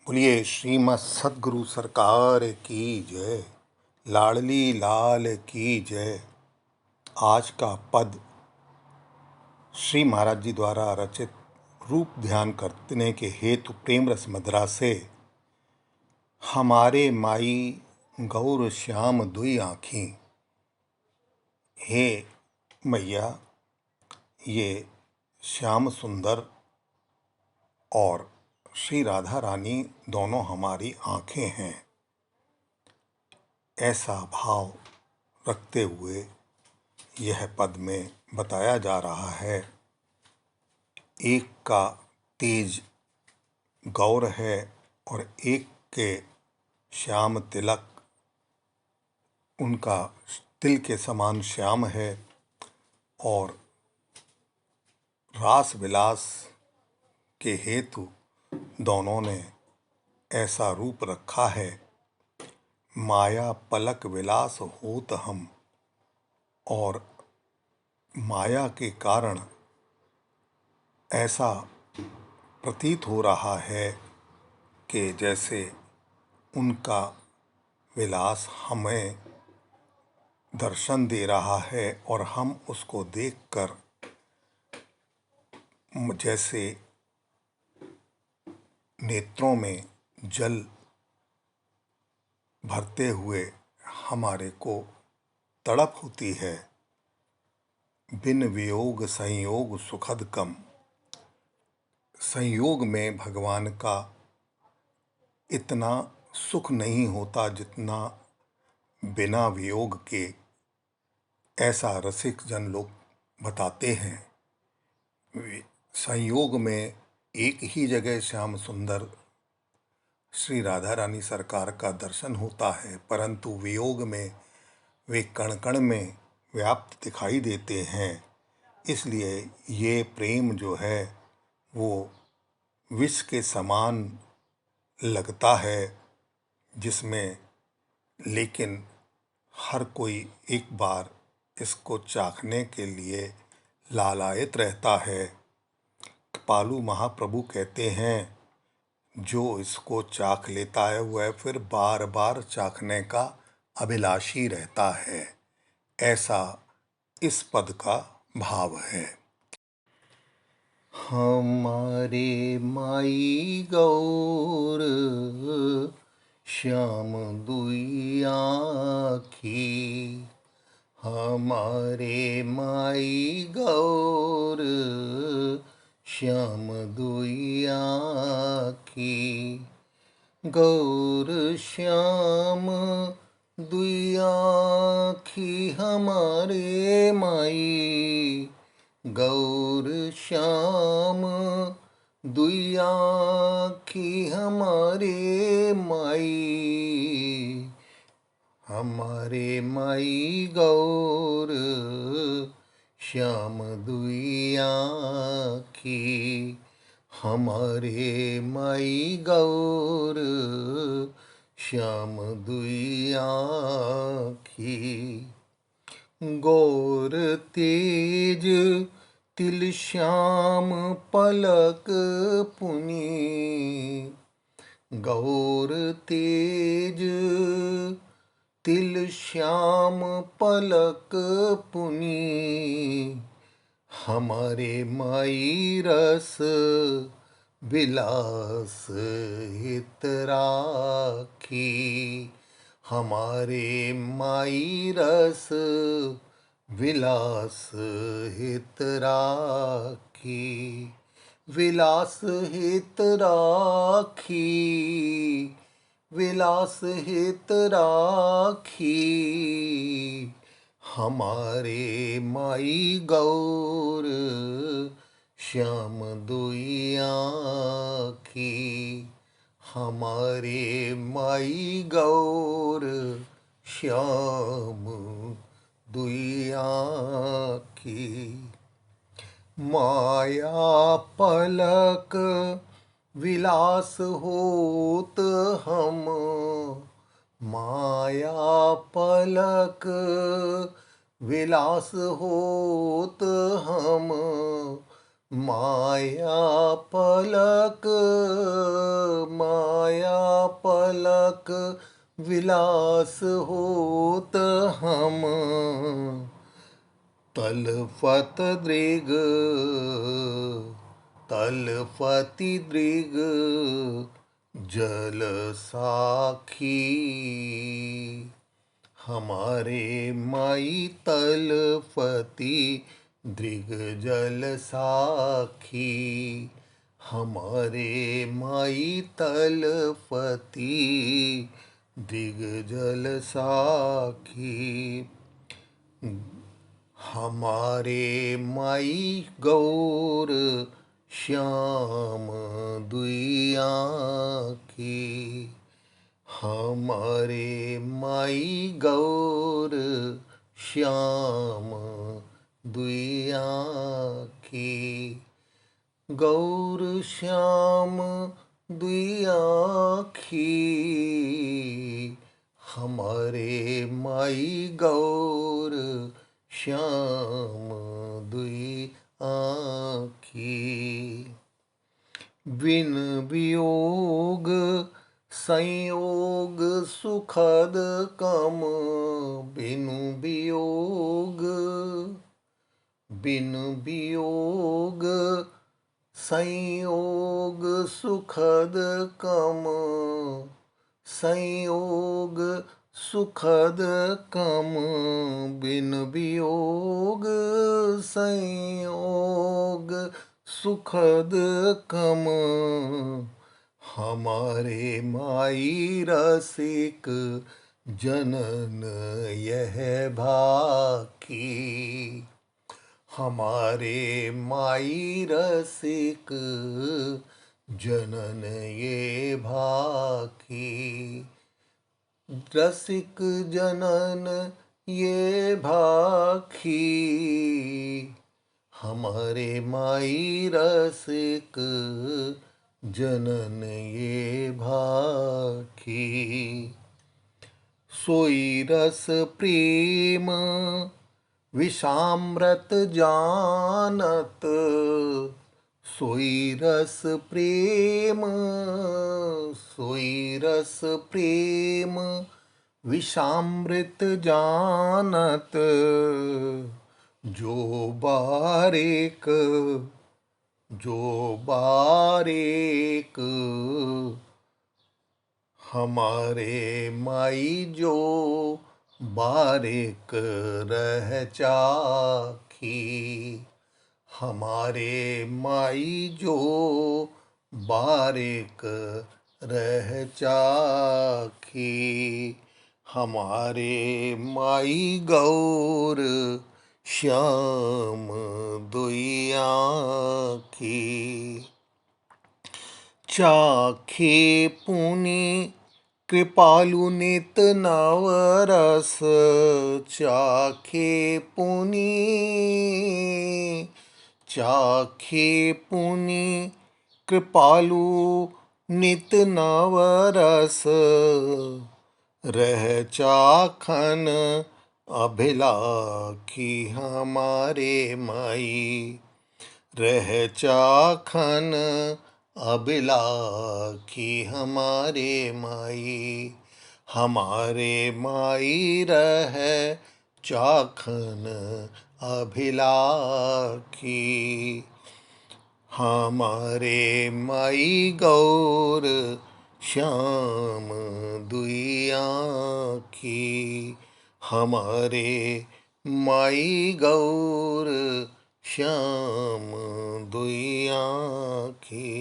बोलिए श्रीमद् सद्गुरु सरकार की जय। लाडली लाल की जय। आज का पद श्री महाराज जी द्वारा रचित रूप ध्यान करने के हेतु प्रेम रस मदरा से। हमारे माई गौर श्याम दुई आँखी। हे मैया, ये श्याम सुंदर और श्री राधा रानी दोनों हमारी आँखें हैं। ऐसा भाव रखते हुए यह पद में बताया जा रहा है। एक का तेज गौर है और एक के श्याम तिलक, उनका तिल के समान श्याम है और रास विलास के हेतु दोनों ने ऐसा रूप रखा है। माया पलक विलास होत हम, और माया के कारण ऐसा प्रतीत हो रहा है कि जैसे उनका विलास हमें दर्शन दे रहा है और हम उसको देखकर जैसे नेत्रों में जल भरते हुए हमारे को तड़प होती है। बिन वियोग संयोग सुखद कम। संयोग में भगवान का इतना सुख नहीं होता जितना बिना वियोग के, ऐसा रसिक जन लोग बताते हैं। संयोग में एक ही जगह श्याम सुंदर श्री राधा रानी सरकार का दर्शन होता है, परंतु वियोग में वे कण कण में व्याप्त दिखाई देते हैं। इसलिए ये प्रेम जो है वो विष के समान लगता है, जिसमें लेकिन हर कोई एक बार इसको चाखने के लिए लालायित रहता है। कृपालु महाप्रभु कहते हैं, जो इसको चाख लेता है वह फिर बार बार चाखने का अभिलाषी रहता है। ऐसा इस पद का भाव है। हमारे माई गौर श्याम दुई आँखी। हमारे माई गौर श्याम दुई आँखी। गौर श्याम दुई आँखी हमारे माई। गौर श्याम दुई आँखी हमारे माई। हमारे माई गौर श्याम दुई आँखी। हमारे माई गौर श्याम दुई आँखी। गौर तेज तिल श्याम पलक पुनी। गौर तेज तिल श्याम पलक पुनी। हमारे माई रस विलास हित राखी। हमारे माई रस विलास हित राखी। विलास हित राखी। विलास हित राखी। हमारे माई गौर श्याम दुई आँखी। हमारे माई गौर श्याम दुई आँखी। माया पलक विलास होत हम। माया पलक विलास होत हम। माया पलक माया पलक विलास होत हम, तलफत दृग तलफति दृग जल साखी। हमारे माई तलफति दृग जल साखी, हमारे माई तलफति दृग जल साखी। हमारे माई गौर श्याम दुई आँखी, हमारे माई गौर श्याम दुई आँखी। गौर श्याम दुई आँखी, हमारे माई गौर श्याम दुई आँखी। बिन वियोग संयोग सुखद कम, बिनु वियोग संयोग सुखद कम, संयोग सुखद कम, बिन वियोग संयोग सुखद कम। हमारे माई रसिक जनन यह भाखी, हमारे माई रसिक जनन ये भाखी। रसिक जनन ये भाखी, हमारे माई रसिक जनन ये भाखी। सोई रस प्रेम विषामृत जानत, सोई रस प्रेम विषामृत जानत। जो बारेक हमारे माई जो बारेक रह चाखी, हमारे माई जो बारेक रह चाखी। हमारे माई गौर श्याम दुई आँखी। चाखे पुनि कृपालु नित नवरस, चाखे पुनि कृपालु नित नवरस। रह चाखन अभिलाखी हमारे माई, रह चाखन अभिलाखी हमारे माई। हमारे माई रह चाखन अभिलाखी, हमारे माई गौर श्याम दुई आँखी। हमारे माई गौर श्याम दुई आँखी।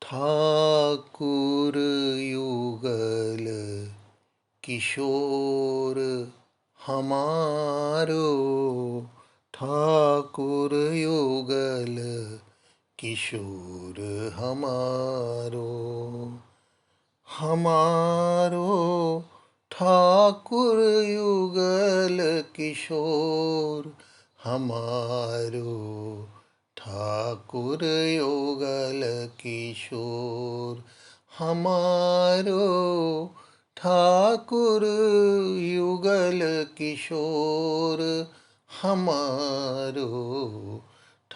ठाकुर युगल किशोर हमारो, ठाकुर युगल किशोर हमारो। ठाकुर युगल किशोर हमारो, ठाकुर युगल किशोर हमारो। ठाकुर युगल किशोर हमारो,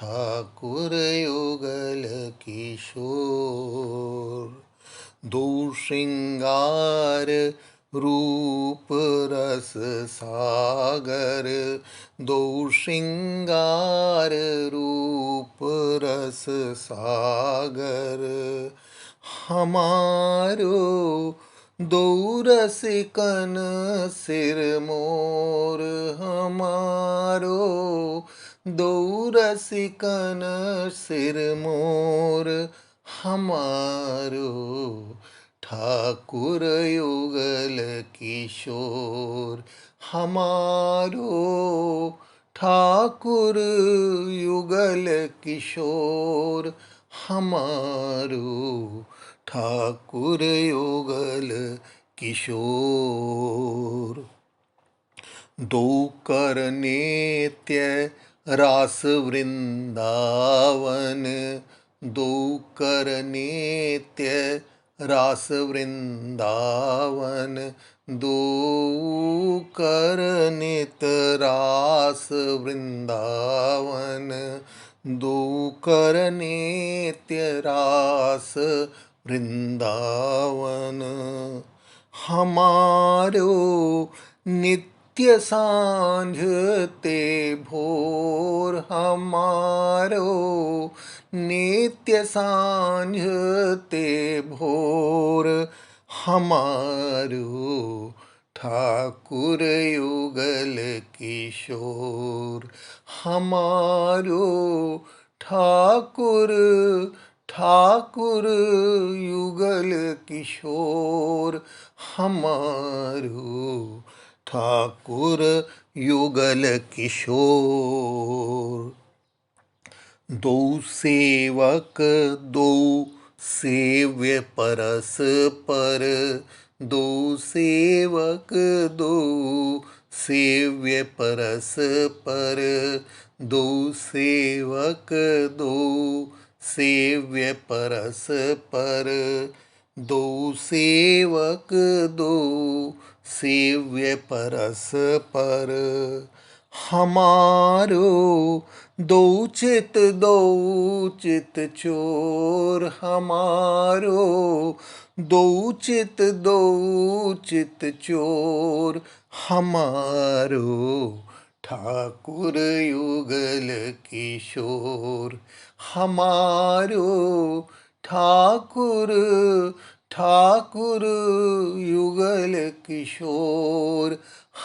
ठाकुर युगल किशोर। दो श्रृंगार रूप रस सागर, दो श्रृंगार रूप रस सागर। हमारो दो रसिकन सिर मोर, हमारो दो रसिकन सिर मोर। हमारो ठाकुर युगल किशोर, हमारो ठाकुर युगल किशोर। हमारो ठाकुर युगल किशोर। दो कर नित्य रास वृंदावन, दो कर नित्य रास वृंदावन। दो कर नित्य रास वृंदावन, दो कर नित्य रास वृंदावन। हमारो नित्य सांझ ते भोर, हमारो नित्य सांझ ते भोर। हमारो ठाकुर युगल किशोर, हमारो ठाकुर ठाकुर युगल किशोर। हमारो ठाकुर युगल किशोर। दो सेवक दो सेव्य परस्पर, दो सेवक दो सेव्य परस्पर। दो सेवक दो सेव्य परस्पर, दो सेवक दो सेव्य परस्पर। हमारो दो चित चोर, हमारो दो चित चोर। हमारो ठाकुर युगल किशोर, हमारो ठाकुर ठाकुर युगल किशोर।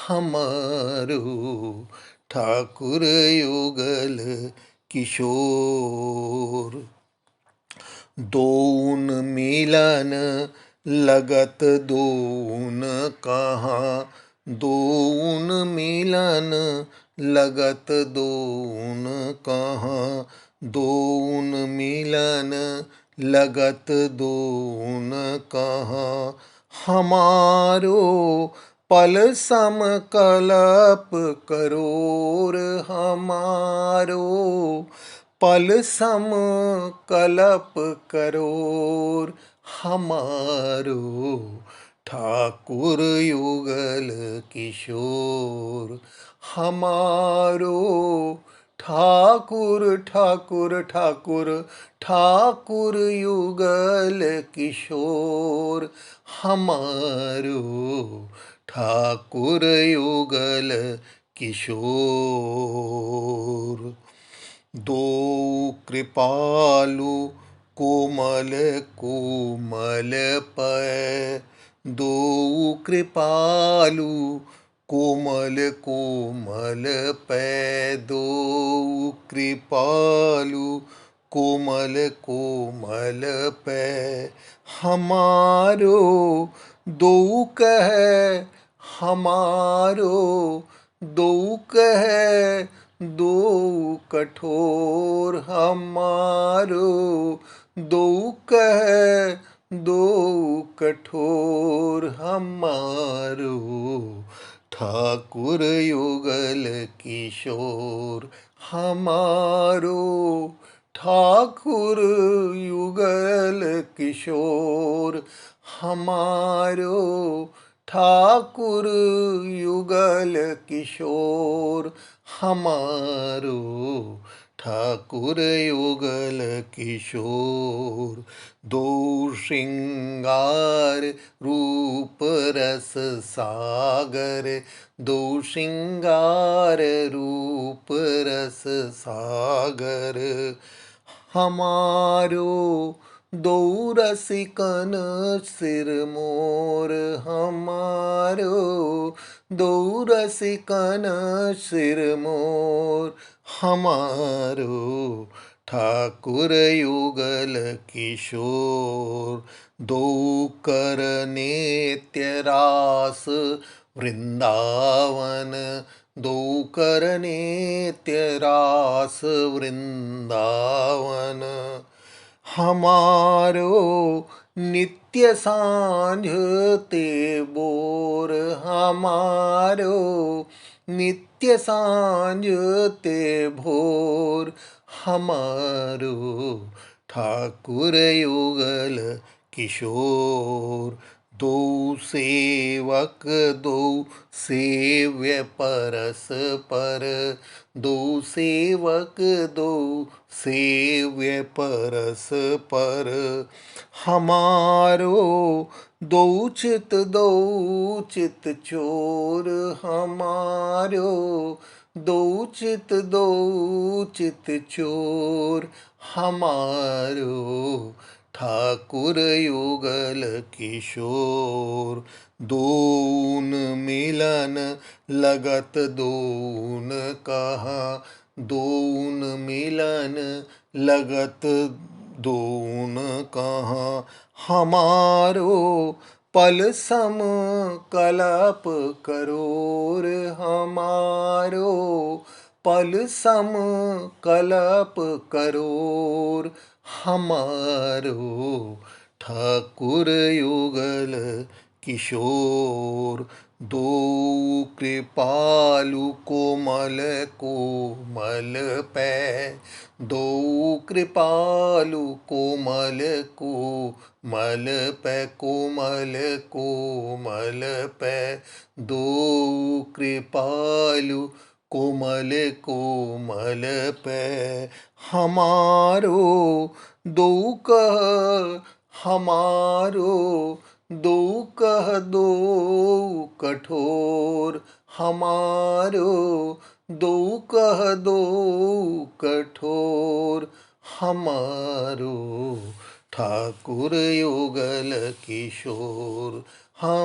हमारो ठाकुर युगल किशोर। दोन मिलन लगत दोन कहाँ, दोन मिलन लगत दोन कहाँ। दोन मिलन लगत दोन कहाँ। हमारो पल सम कल्प करोर, हमारो पल सम कल्प करोर। हमारो ठाकुर युगल किशोर, हमारो ठाकुर ठाकुर ठाकुर ठाकुर युगल किशोर। हमारो ठाकुर युगल किशोर। दो कृपालु कोमल कोमल पै, दो कृपालु कोमल कोमल पै। दो कृपालु कोमल कोमल पै। हमारो दो कह हमारो दो कह दो कठोर। हमारो दो कह दो कठोर। हमारो ठाकुर युगल किशोर, हमारो ठाकुर युगल किशोर। हमारो ठाकुर युगल किशोर। हमारो ठाकुर युगल किशोर। दो श्रृंगार रूप रस सागर, दो श्रृंगार रूप रस सागर। हमारो दो रसिकन सिरमोर, हमारो दो रसिकन सिरमोर। हमारो ठाकुर युगल किशोर। दो कर नित्य रास वृंदावन, दो कर नित्य रास वृंदावन। हमारो नित्य सांझ ते बोर, हमारो नित्य सांझ ते भोर। हमारो ठाकुर युगल किशोर। दो सेवक दो सेव्य परस्पर, दो सेवक दो सेव्य परस्पर। हमारो दो चित चोर, हमारो दो चित चोर। हमारो ठाकुर युगल किशोर। दून मिलन लगत दून कहा, दून मिलन लगत दून कहा। हमारो पल सम कलप करोर, हमारो पल सम कलप करोर। हमारो ठाकुर युगल किशोर। दो कृपालु कोमल कोमल पै, दो कृपालु कोमल कोमल पै, कोमल कोमल पै। दो कृपालु कोमल कोमल पै। हमारो दो कह, हमारो दो कह दो कठोर। हमारो दो कह दो कठोर। हमारो ठाकुर युगल किशोर। हम